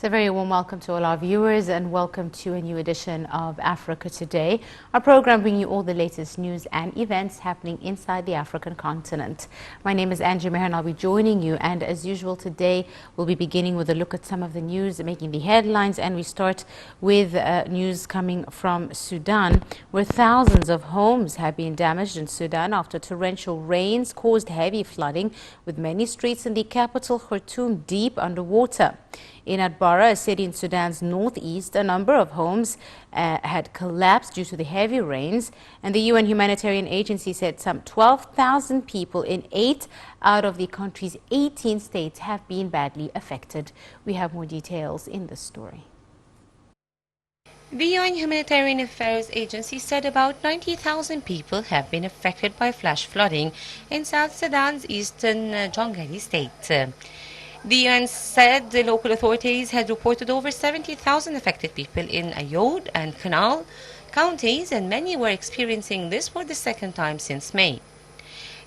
So a very warm welcome to all our viewers and welcome to a new edition of Africa Today, our program bringing you all the latest news and events happening inside the African continent. My name is Angie Meher and I'll be joining you, and as usual today we'll be beginning with a look at some of the news making the headlines, and we start with news coming from Sudan, where thousands of homes have been damaged in Sudan after torrential rains caused heavy flooding, with many streets in the capital Khartoum deep underwater. In Atbara, a city in Sudan's northeast, a number of homes had collapsed due to the heavy rains, and the UN humanitarian agency said some 12,000 people in 8 out of the country's 18 states have been badly affected. We have more details in this story. The UN Humanitarian Affairs Agency said about 90,000 people have been affected by flash flooding in South Sudan's eastern Jonglei state. The UN said the local authorities had reported over 70,000 affected people in Ayod and Canal counties, and many were experiencing this for the second time since May.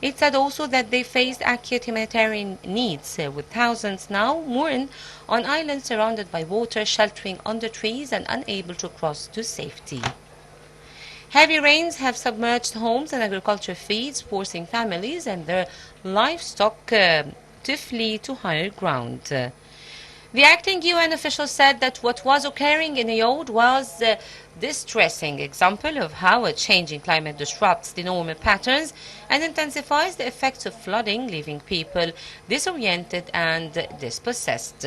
It said also that they faced acute humanitarian needs, with thousands now moored on islands surrounded by water, sheltering under trees and unable to cross to safety. Heavy rains have submerged homes and agriculture fields, forcing families and their livestock to flee to higher ground. The acting UN official said that what was occurring in Ayod was a distressing example of how a changing climate disrupts the normal patterns and intensifies the effects of flooding, leaving people disoriented and dispossessed.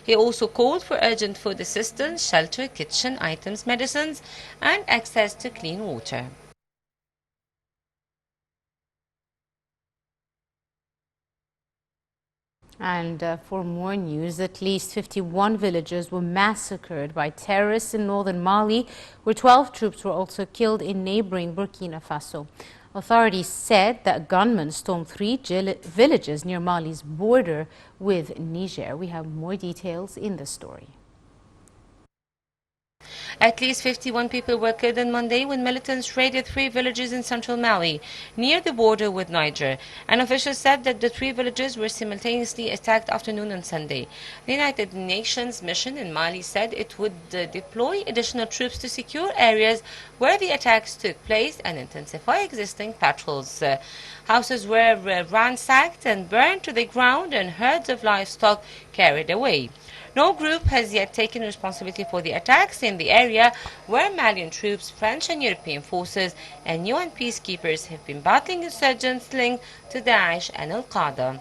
He also called for urgent food assistance, shelter, kitchen items, medicines, and access to clean water. And for more news, at least 51 villagers were massacred by terrorists in northern Mali, where 12 troops were also killed in neighboring Burkina Faso. Authorities said that gunmen stormed 3 villages near Mali's border with Niger. We have more details in the story. At least 51 people were killed on Monday when militants raided 3 villages in central Mali, near the border with Niger. An official said that the 3 villages were simultaneously attacked afternoon on Sunday. The United Nations mission in Mali said it would deploy additional troops to secure areas where the attacks took place and intensify existing patrols. Houses were ransacked and burned to the ground, and herds of livestock carried away. No group has yet taken responsibility for the attacks in the area where Malian troops, French and European forces, and UN peacekeepers have been battling insurgents linked to Daesh and Al-Qaeda.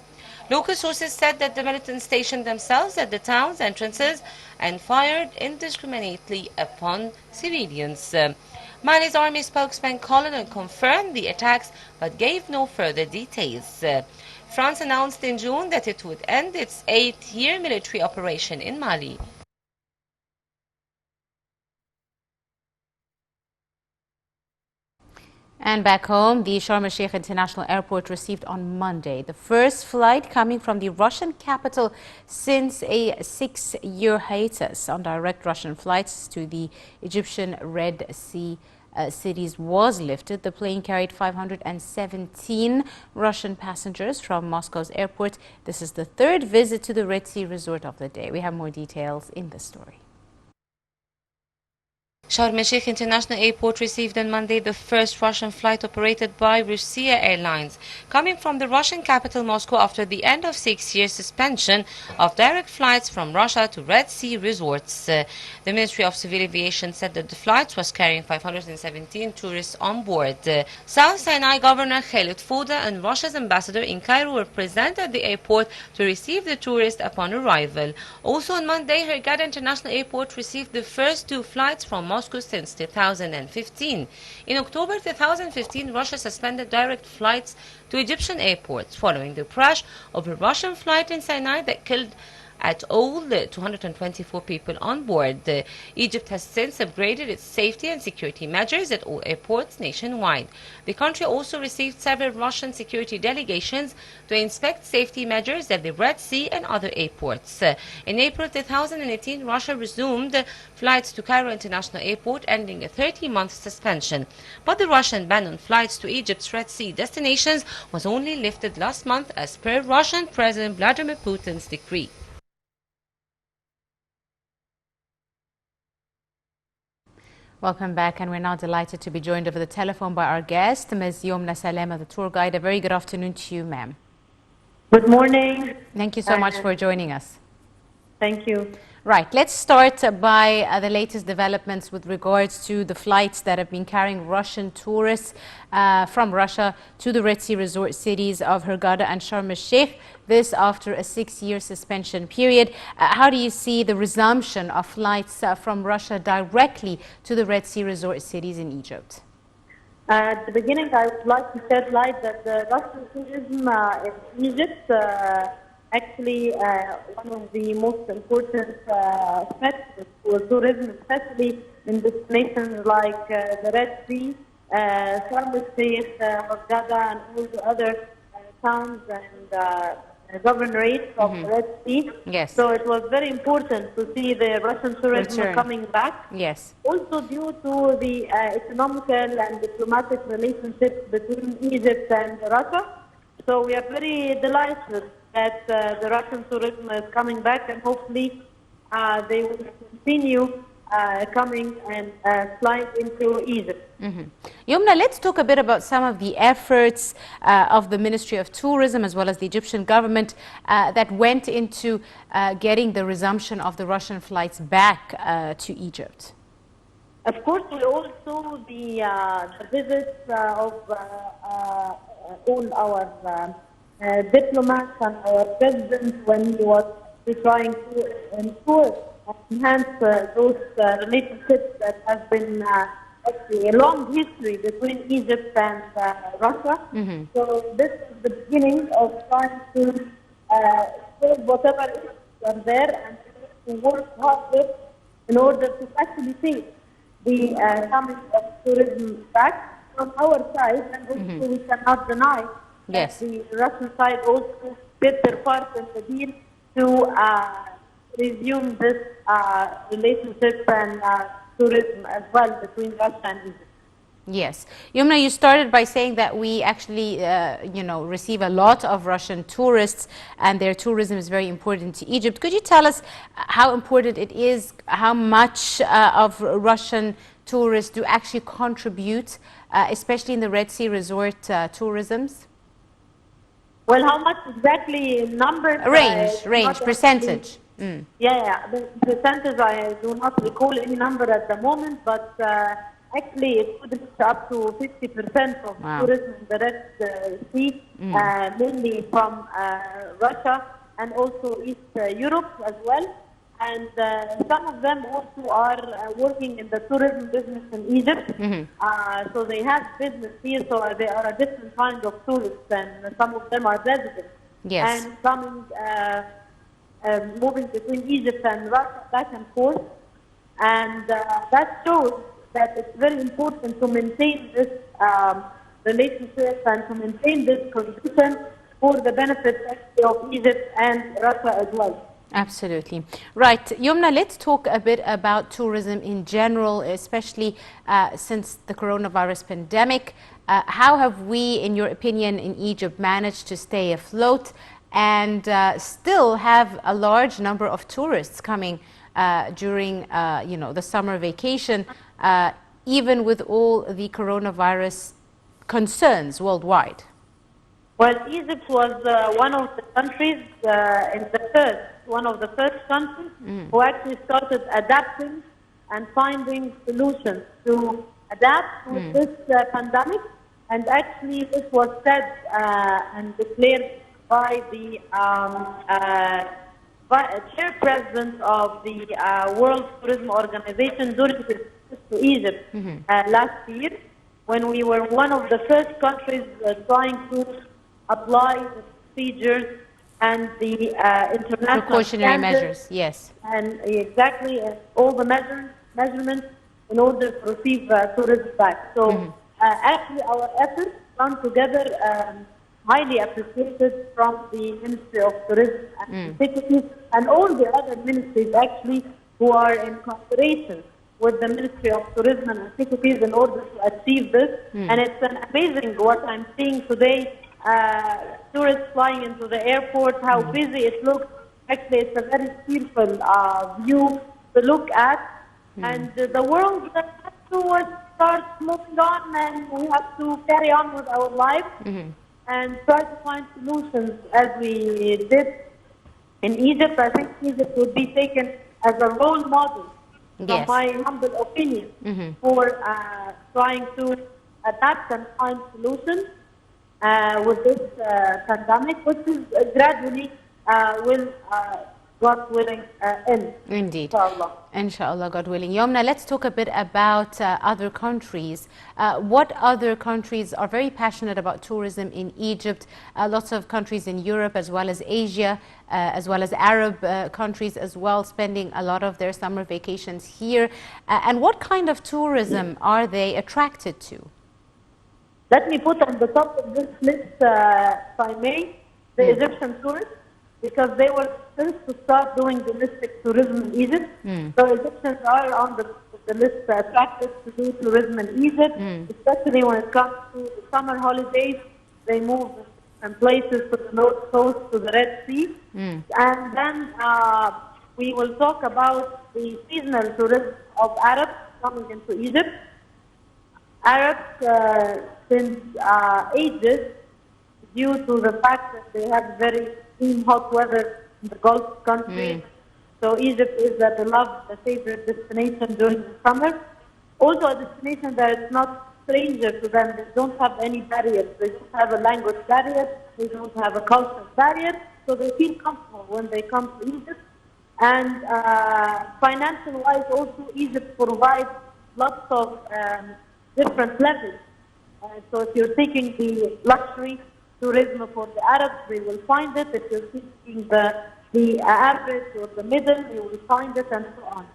Local sources said that the militants stationed themselves at the town's entrances and fired indiscriminately upon civilians. Mali's army spokesman called and confirmed the attacks but gave no further details. France announced in June that it would end its 8-year military operation in Mali. And back home, the Sharm el-Sheikh International Airport received on Monday the first flight coming from the Russian capital since a 6-year hiatus on direct Russian flights to the Egyptian Red Sea cities was lifted. The plane carried 517 Russian passengers from Moscow's airport. This is the 3rd visit to the Red Sea resort of the day. We have more details in this story. Sharm el-Sheikh International Airport received on Monday the first Russian flight operated by Russia Airlines, coming from the Russian capital Moscow after the end of 6-year suspension of direct flights from Russia to Red Sea resorts. The Ministry of Civil Aviation said that the flight was carrying 517 tourists on board. South Sinai Governor Khalid Fouda and Russia's ambassador in Cairo were present at the airport to receive the tourists upon arrival. Also on Monday, Hurghada International Airport received the first 2 flights from Moscow since 2015. In October 2015, Russia suspended direct flights to Egyptian airports following the crash of a Russian flight in Sinai that killed at all the 224 people on board. Egypt has since upgraded its safety and security measures at all airports nationwide. The country also received several Russian security delegations to inspect safety measures at the Red Sea and other airports. In April 2018, Russia resumed flights to Cairo International Airport, ending a 30-month suspension. But the Russian ban on flights to Egypt's Red Sea destinations was only lifted last month as per Russian President Vladimir Putin's decree. Welcome back, and we're now delighted to be joined over the telephone by our guest, Ms. Yomna Salema, the tour guide. A very good afternoon to you, ma'am. Good morning. Thank you so much for joining us. Thank you. Right, let's start by the latest developments with regards to the flights that have been carrying Russian tourists from Russia to the Red Sea resort cities of Hurghada and Sharm el-Sheikh. This after a 6-year suspension period. How do you see the resumption of flights from Russia directly to the Red Sea resort cities in Egypt? At the beginning, I would like to shed light that the Russian tourism in Egypt actually one of the most important factors for tourism, especially in destinations like the Red Sea, Sharm el-Sheikh, Hurghada, and all the other towns and governorates of the Red Sea. Yes. So it was very important to see the Russian tourism coming back. Yes. Also due to the economical and diplomatic relationships between Egypt and Russia. So we are very delighted that the Russian tourism is coming back, and hopefully they will continue coming and flying into Egypt. Yomna, let's talk a bit about some of the efforts of the Ministry of Tourism as well as the Egyptian government that went into getting the resumption of the Russian flights back to Egypt. Of course, we all saw the visits of all our diplomats and our president when he was trying to ensure enhance those relationships that have been actually a long history between Egypt and Russia. So this is the beginning of trying to solve whatever issues are there and to work hard in order to facilitate the coming of tourism back from our side. And also we cannot deny that the Russian side also did their part in the deal to resume this relationship and tourism as well between Russia and Egypt. Yes. Yomna, you started by saying that we actually, receive a lot of Russian tourists and their tourism is very important to Egypt. Could you tell us how important it is, how much of Russian tourists do actually contribute, especially in the Red Sea resort tourisms? Well, how much exactly numbers? Range, percentage. Yeah, the percentage, I do not recall any number at the moment, but actually it could reach up to 50% of tourism in the Red Sea, mainly from Russia and also East Europe as well. And some of them also are working in the tourism business in Egypt. So they have business here, so they are a different kind of tourists, and some of them are residents. Yes. And coming, moving between Egypt and Russia back and forth. And that shows that it's very important to maintain this relationship and to maintain this condition for the benefit of Egypt and Russia as well. Absolutely. Right. Yomna, let's talk a bit about tourism in general, especially since the coronavirus pandemic. How have we, in your opinion, in Egypt managed to stay afloat and still have a large number of tourists coming during, the summer vacation, even with all the coronavirus concerns worldwide? Well, Egypt was one of the countries one of the first countries who actually started adapting and finding solutions to adapt with this pandemic. And actually, this was said and declared by the chairperson of the World Tourism Organization during his visit to Egypt last year, when we were one of the first countries trying to apply the procedures and the international precautionary measures, yes. And exactly all the measurements in order to receive tourism back. So actually our efforts come together, highly appreciated from the Ministry of Tourism and Antiquities and all the other ministries actually who are in cooperation with the Ministry of Tourism and Antiquities in order to achieve this. And it's an amazing what I'm seeing today. Tourists flying into the airport, how busy it looks. Actually, it's a very cheerful view to look at. And the world has to moving on, and we have to carry on with our life and try to find solutions as we did in Egypt. I think Egypt would be taken as a role model, from Yes. my humble opinion, for trying to adapt and find solutions with this pandemic, which is gradually will, God willing, end. Indeed. Inshallah. Inshallah, God willing. Yomna, let's talk a bit about other countries. What other countries are very passionate about tourism in Egypt? Lots of countries in Europe as well as Asia, as well as Arab countries as well, spending a lot of their summer vacations here. And what kind of tourism are they attracted to? Let me put on the top of this list, if I may, the Egyptian tourists, because they were first to start doing domestic tourism in Egypt. So Egyptians are on the list attracted to do tourism in Egypt, especially when it comes to the summer holidays. They move from places to the North Coast, to the Red Sea. And then we will talk about the seasonal tourism of Arabs coming into Egypt. Arabs, since ages, due to the fact that they have very extreme hot weather in the Gulf countries. So Egypt is a beloved, a favorite destination during the summer. Also a destination that is not stranger to them. They don't have any barriers. They don't have a language barrier. They don't have a cultural barrier. So they feel comfortable when they come to Egypt. And financial-wise, also Egypt provides lots of different levels. So if you're taking the luxury tourism for the Arabs, they will find it. If you're seeking the average or the middle, you will find it, and so on.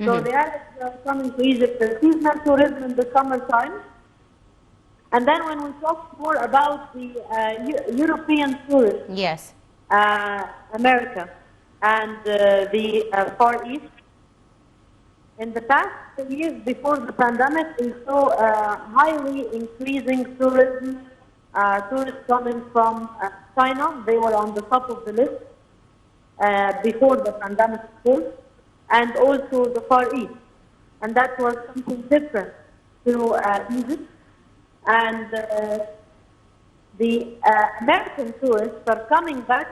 So the Arabs are coming to Egypt for seasonal tourism in the summertime. And then when we talk more about the European tourists, Yes. America and the Far East, in the past years before the pandemic, we saw highly increasing tourism. Tourists coming from China, they were on the top of the list before the pandemic, of course, and also the Far East. And that was something different to Egypt. And the American tourists are coming back,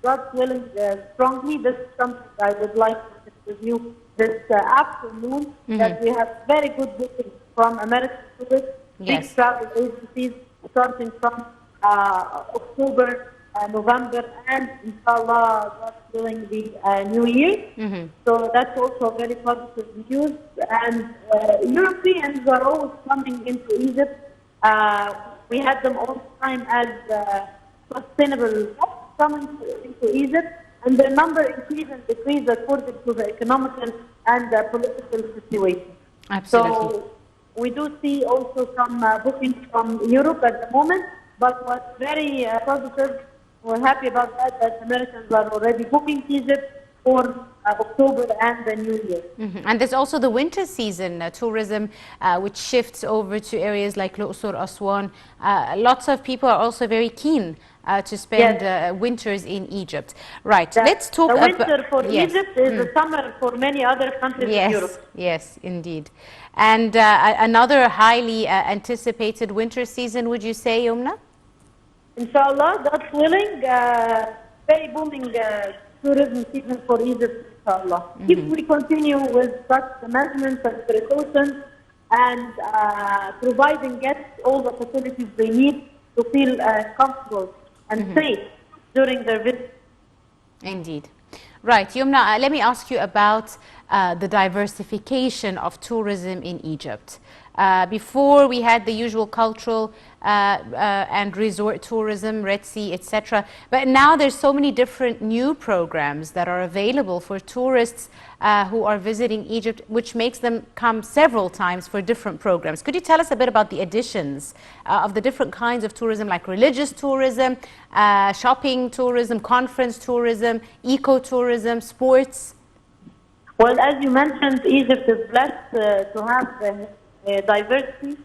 God willing, strongly. This is something I would like to review this afternoon, that we have very good bookings from American tourists, Yes. big travel agencies, starting from October, November, and inshallah, God willing, the New Year. So that's also very positive news. And Europeans are always coming into Egypt. We had them all the time as sustainable coming into Egypt, and their number increase and decrease according to the economical and political situation. Absolutely. So we do see also some bookings from Europe at the moment, but what's very positive, we're happy about that Americans are already booking Egypt for October and the New Year. And there's also the winter season tourism, which shifts over to areas like Luqsor, Aswan. Lots of people are also very keen to spend winters in Egypt. Right, let's talk about... The winter about... for Egypt is the summer for many other countries in Europe. Yes, indeed. And another highly anticipated winter season, would you say, Yumna? Inshallah, God willing, very booming tourism season for Egypt, inshallah. If we continue with such measurements and precautions and providing guests all the facilities they need to feel comfortable and safe during their visit. Indeed. Right, Yumna, let me ask you about the diversification of tourism in Egypt. Before we had the usual cultural and resort tourism, Red Sea, etc. But now there's so many different new programs that are available for tourists who are visiting Egypt, which makes them come several times for different programs. Could you tell us a bit about the additions of the different kinds of tourism, like religious tourism, shopping tourism, conference tourism, eco-tourism, sports? Well, as you mentioned, Egypt is blessed to have a diversity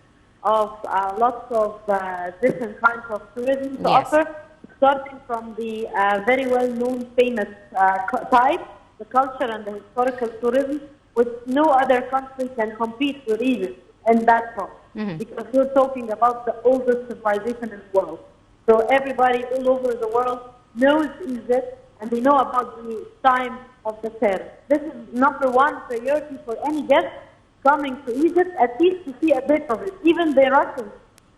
of lots of different kinds of tourism to offer, starting from the very well-known, famous type, the culture and the historical tourism, which no other country can compete with Egypt in that front. because we're talking about the oldest civilization in the world. So everybody all over the world knows Egypt, and they know about the time of the Pharaoh. This is number one priority for any guest coming to Egypt, at least to see a bit of it. Even the Russians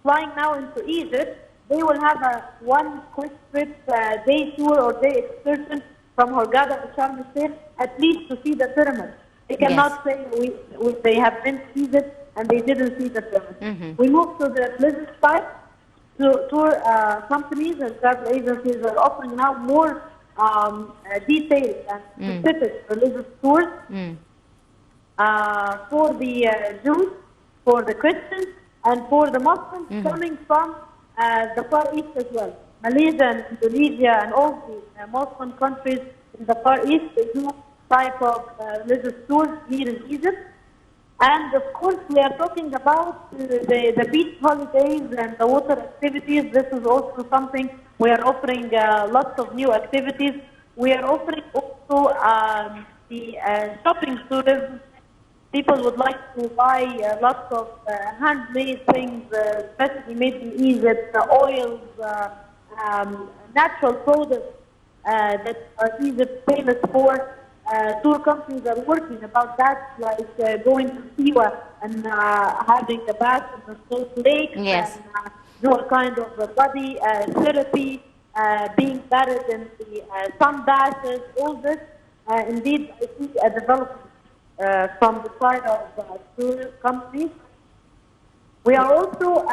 flying now into Egypt, they will have one quick trip, day tour or day excursion from Hurghada to Sharm el-Sheikh, at least to see the pyramids. They cannot say they have been to Egypt and they didn't see the pyramids. We moved to the blizzard site. Tour companies and travel agencies are offering now more detailed and specific religious tours for the Jews, for the Christians, and for the Muslims coming from the Far East as well. Malaysia and Indonesia and all the Muslim countries in the Far East, they do type of religious tours here in Egypt. And of course, we are talking about the beach holidays and the water activities. This is also something we are offering lots of new activities. We are offering also the shopping tourism. People would like to buy lots of handmade things, especially made in Egypt, oils, natural products that are Egypt famous for. Tour companies are working about that, like going to Siwa and having a bath in the salt lake, and do a kind of body therapy, being bathed in the sun baths, all this. Indeed, I see a development from the side of tour companies. We are also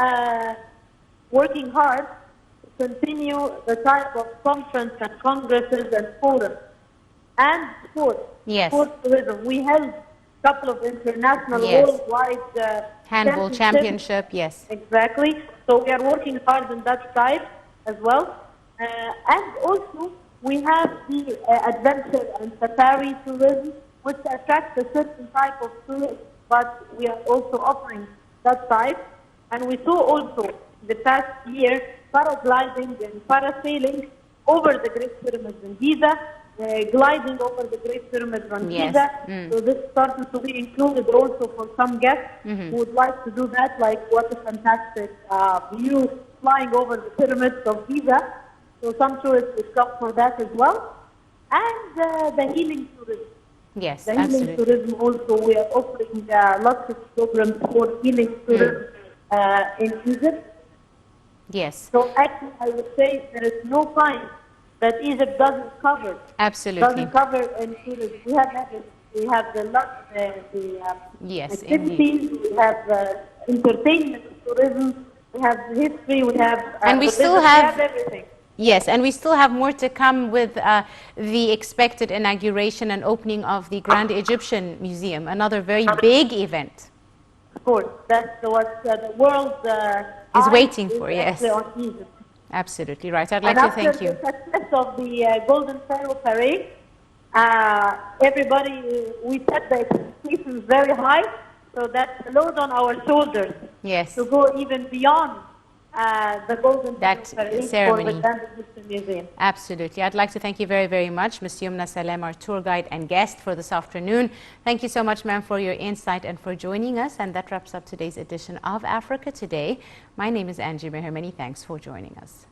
working hard to continue the type of conference and congresses and forums. And sport tourism. We held a couple of international worldwide handball championship. Yes, exactly. So we are working hard on that side as well. And also we have the adventure and safari tourism, which attracts a certain type of tourist, but we are also offering that side. And we saw also the past year paragliding and parasailing over the Great Pyramids in Giza. Gliding over the Great Pyramids on Giza. So this started to be included also for some guests who would like to do that, like what a fantastic view flying over the pyramids of Giza. So some tourists would come for that as well. And the healing tourism. Yes, the healing tourism also, we are offering lots of programs for healing tourism in Egypt. Yes. So actually I would say there is no time that Egypt doesn't cover. Absolutely. Doesn't cover in tourism. We have everything. We have the activities, we have entertainment, tourism, we have history, we have and we still we have everything. Yes, and we still have more to come with the expected inauguration and opening of the Grand Egyptian Museum, another very big event. Of course, that's what the world is waiting for. Yes. On Egypt. Absolutely right. I'd like to thank you. After the success of the Golden Pharaoh Parade, everybody, we set the expectations very high, so that's a load on our shoulders. Yes. To go even beyond the Golden Pharaoh Parade ceremony. for the Grand Egyptian Museum. Absolutely. I'd like to thank you very, very much, Ms. Yumna Salem, our tour guide and guest for this afternoon. Thank you so much, ma'am, for your insight and for joining us. And that wraps up today's edition of Africa Today. My name is Angie Meher. Many thanks for joining us.